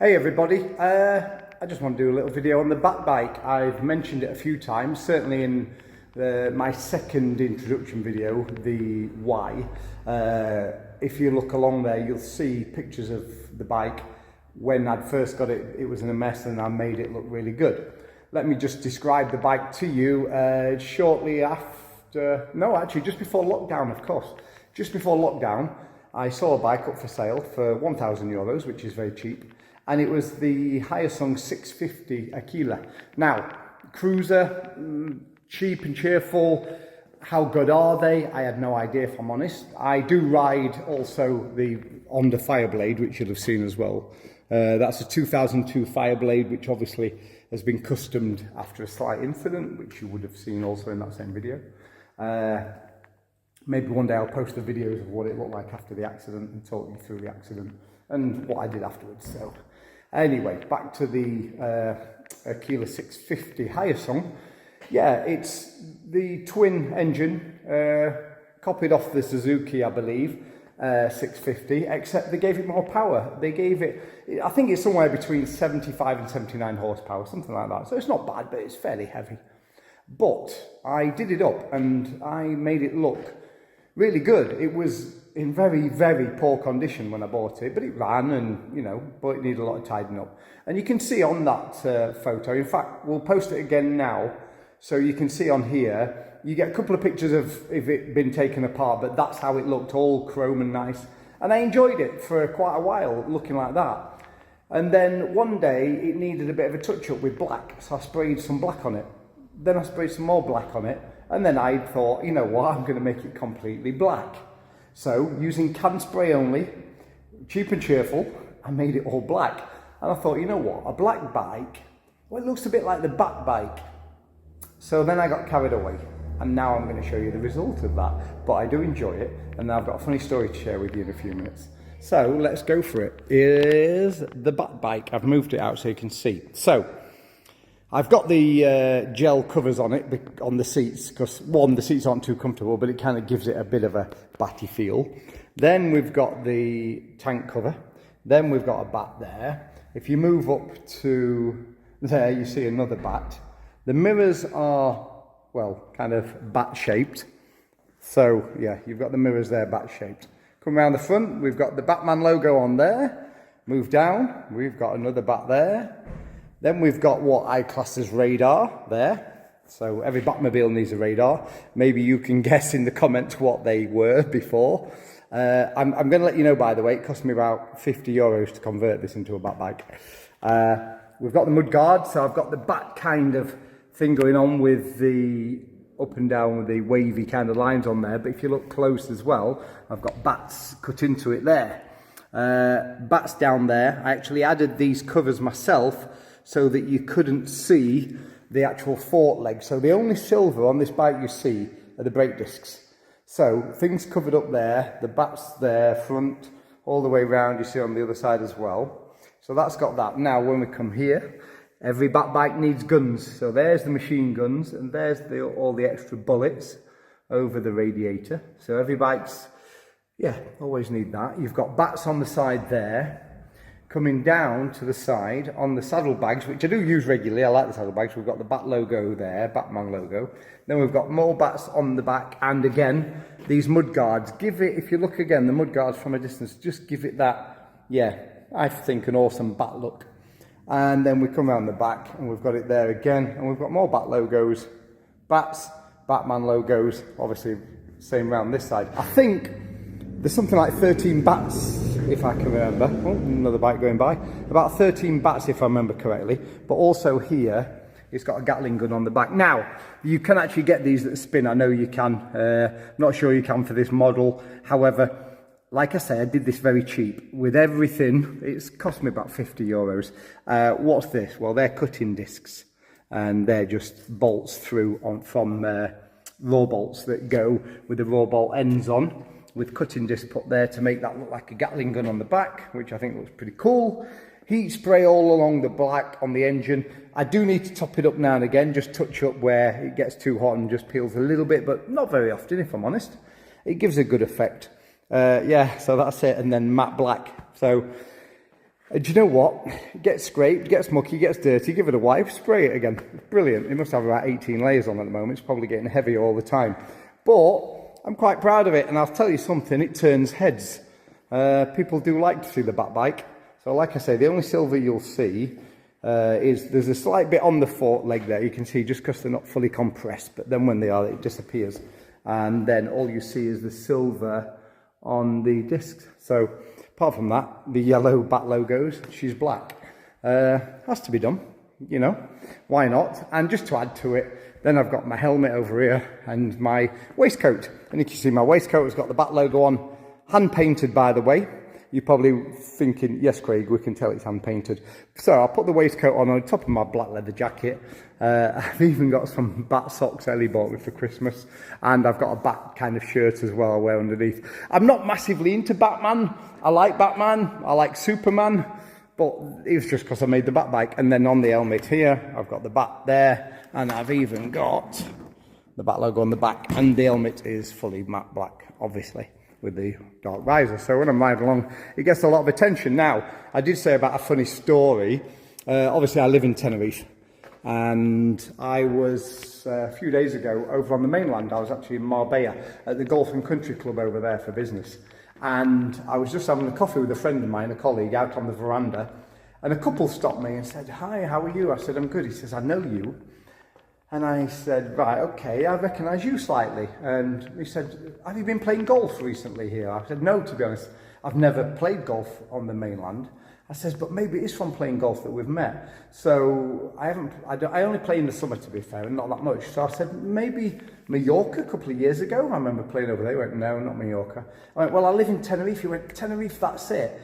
Hey everybody, I just want to do a little video on the Batbike. I've mentioned it a few times, certainly in my second introduction video, the why. If you look along there, you'll see pictures of the bike. When I'd first got it, it was in a mess and I made it look really good. Let me just describe the bike to you shortly after, no actually just before lockdown of course. Just before lockdown, I saw a bike up for sale for €1,000, which is very cheap. And it was the Hyosung 650 Aquila. Now, cruiser, cheap and cheerful. How good are they? I had no idea, if I'm honest. I do ride also the Honda Fireblade, which you'll have seen as well. That's a 2002 Fireblade, which obviously has been customed after a slight incident, which you would have seen also in that same video. Maybe one day I'll post the videos of what it looked like after the accident and talk you through the accident and what I did afterwards. So anyway, back to the Aquila 650 Hyosung. Yeah, it's the twin engine, copied off the Suzuki, I believe, 650, except they gave it more power. They gave it, I think it's somewhere between 75 and 79 horsepower, something like that. So it's not bad, but it's fairly heavy. But I did it up and I made it look really good. It was in very, very poor condition when I bought it, but it ran and, you know, but it needed a lot of tidying up. And you can see on that photo, in fact, we'll post it again now, so you can see on here, you get a couple of pictures of it been taken apart, but that's how it looked, all chrome and nice. And I enjoyed it for quite a while, looking like that. And then one day, it needed a bit of a touch-up with black, so I sprayed some black on it. Then I sprayed some more black on it, and then I thought, you know what, I'm going to make it completely black. So, using can spray only, cheap and cheerful, I made it all black. And I thought, you know what, a black bike, well, it looks a bit like the Batbike. So then I got carried away, and now I'm going to show you the result of that. But I do enjoy it, and now I've got a funny story to share with you in a few minutes. So, let's go for it. Here's the Batbike. I've moved it out so you can see. So, I've got the gel covers on it, on the seats, because one, the seats aren't too comfortable, but it kind of gives it a bit of a batty feel. Then we've got the tank cover. Then we've got a bat there. If you move up to there, you see another bat. The mirrors are, well, kind of bat-shaped. So, yeah, you've got the mirrors there, bat-shaped. Come around the front, we've got the Batman logo on there. Move down, we've got another bat there. Then we've got what I class as radar there. So every Batmobile needs a radar. Maybe you can guess in the comments what they were before. I'm going to let you know, by the way, it cost me about €50 to convert this into a Batbike. We've got the mudguard, so I've got the bat kind of thing going on with the up and down with the wavy kind of lines on there. But if you look close as well, I've got bats cut into it there. Bats down there. I actually added these covers myself, so that you couldn't see the actual fork leg. So the only silver on this bike you see are the brake discs. So things covered up there, the bats there, front, all the way around, you see on the other side as well. So that's got that. Now when we come here, every Batbike needs guns. So there's the machine guns and there's all the extra bullets over the radiator. So every bike's, yeah, always need that. You've got bats on the side there. Coming down to the side on the saddlebags, which I do use regularly, I like the saddlebags. We've got the bat logo there, Batman logo. Then we've got more bats on the back, and again, these mudguards. Give it, if you look again, the mudguards from a distance, just give it that, yeah, I think an awesome bat look. And then we come around the back, and we've got it there again, and we've got more bat logos, bats, Batman logos, obviously same around this side. I think there's something like 13 bats, if I can remember. Oh, another bike going by. About 13 bats, if I remember correctly. But also here, it's got a Gatling gun on the back. Now, you can actually get these that spin. I know you can. Not sure you can for this model. However, like I say, I did this very cheap. With everything, it's cost me about €50. What's this? Well, they're cutting discs. And they're just bolts through from raw bolts that go with the raw bolt ends on, with cutting disc put there to make that look like a Gatling gun on the back, which I think looks pretty cool. Heat spray all along the black on the engine. I do need to top it up now and again, just touch up where it gets too hot and just peels a little bit, but not very often, if I'm honest. It gives a good effect. Yeah, so that's it. And then matte black. So Do you know what? It gets scraped, gets mucky, gets dirty, give it a wipe, spray it again. Brilliant. It must have about 18 layers on at the moment. It's probably getting heavier all the time. But I'm quite proud of it, and I'll tell you something, it turns heads. People do like to see the Batbike. So like I say, the only silver you'll see is there's a slight bit on the fork leg there, you can see, just because they're not fully compressed, but then when they are, it disappears. And then all you see is the silver on the discs. So apart from that, the yellow Bat logos, she's black. Has to be done, you know, why not? And just to add to it, then I've got my helmet over here and my waistcoat. And you can see my waistcoat has got the Bat logo on, hand painted by the way. You're probably thinking, yes, Craig, we can tell it's hand painted. So I'll put the waistcoat on top of my black leather jacket. I've even got some Bat socks Ellie bought me for Christmas. And I've got a Bat kind of shirt as well I wear underneath. I'm not massively into Batman. I like Batman. I like Superman. But it was just because I made the Batbike. And then on the helmet here, I've got the Bat there. And I've even got the Bat logo on the back. And the helmet is fully matte black, obviously, with the dark visor. So when I'm riding along, it gets a lot of attention. Now, I did say about a funny story. Obviously, I live in Tenerife. And I was, a few days ago, over on the mainland. I was actually in Marbella at the Golf and Country Club over there for business. And I was just having a coffee with a friend of mine, a colleague, out on the veranda. And a couple stopped me and said, "Hi, how are you?" I said, "I'm good." He says, "I know you." And I said, "Right, okay, I recognise you slightly." And he said, "Have you been playing golf recently here?" I said, "No, to be honest, I've never played golf on the mainland." I says, "But maybe it's from playing golf that we've met." So I only play in the summer, to be fair, and not that much. So I said, "Maybe Mallorca a couple of years ago." I remember playing over there. He went, "No, not Mallorca." I went, "Well, I live in Tenerife." He went, "Tenerife, that's it."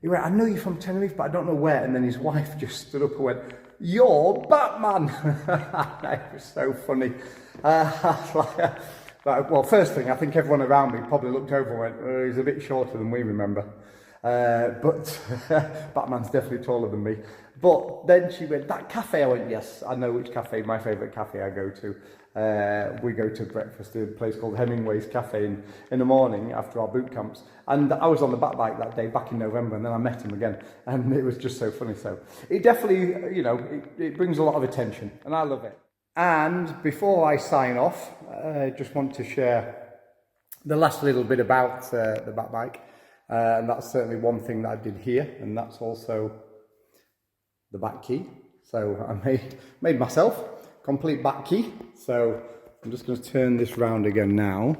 He went, "I know you're from Tenerife, but I don't know where." And then his wife just stood up and went, "You're Batman." It was so funny. Well, first thing, I think everyone around me probably looked over and went, "Oh, he's a bit shorter than we remember." But Batman's definitely taller than me. But then she went, "That cafe?" I went, "Yes, I know which cafe, my favourite cafe I go to. We go to breakfast at a place called Hemingway's Cafe in the morning after our boot camps." And I was on the Batbike that day back in November, and then I met him again. And it was just so funny. So it definitely, you know, it brings a lot of attention, and I love it. And before I sign off, I just want to share the last little bit about the Batbike. And that's certainly one thing that I did here, and that's also the back key. So I made myself complete back key. So I'm just going to turn this round again now,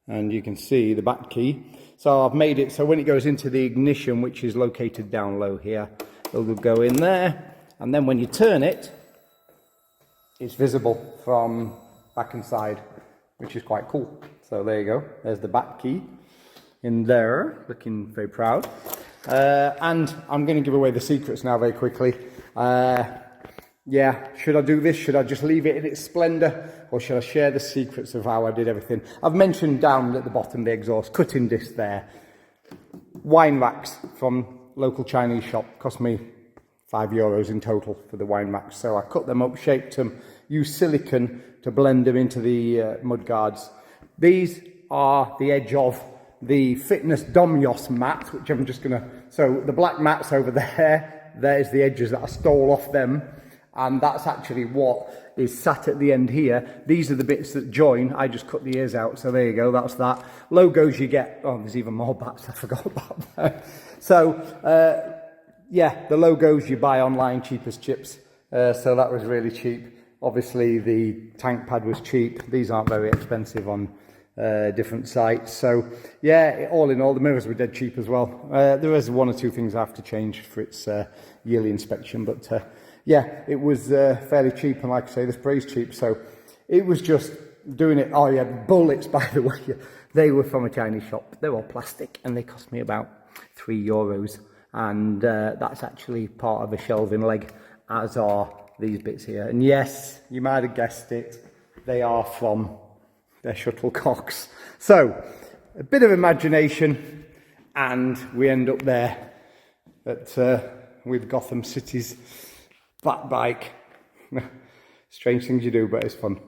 and you can see the back key. So I've made it so when it goes into the ignition, which is located down low here, it'll go in there, and then when you turn it, it's visible from back and side, which is quite cool. So there you go, there's the back key in there, looking very proud. And I'm going to give away the secrets now very quickly. Yeah, should I do this? Should I just leave it in its splendour? Or should I share the secrets of how I did everything? I've mentioned down at the bottom the exhaust, cutting disc there. Wine racks from local Chinese shop, cost me €5 in total for the wine racks. So I cut them up, shaped them, used silicone to blend them into the mud guards. These are the edge of the Fitness Domyos mat, which I'm just gonna, so the black mat's over there, there's the edges that I stole off them, and that's actually what is sat at the end here. These are the bits that join. I just cut the ears out, so there you go, that's that. Logos you get, oh, there's even more bats, I forgot about that. So, yeah, the logos you buy online, cheap as chips, so that was really cheap. Obviously the tank pad was cheap. These aren't very expensive on different sites. So yeah, all in all, the mirrors were dead cheap as well. There is one or two things I have to change for its yearly inspection, but yeah, it was fairly cheap, and like I say, the spray's cheap, so it was just doing it. Oh yeah, bullets, by the way, they were from a Chinese shop. They're all plastic, and they cost me about €3, and that's actually part of a shelving leg, as are these bits here. And yes, you might have guessed it, they are from their shuttlecocks. So a bit of imagination, and we end up there at with Gotham City's Batbike. Strange things you do, but it's fun.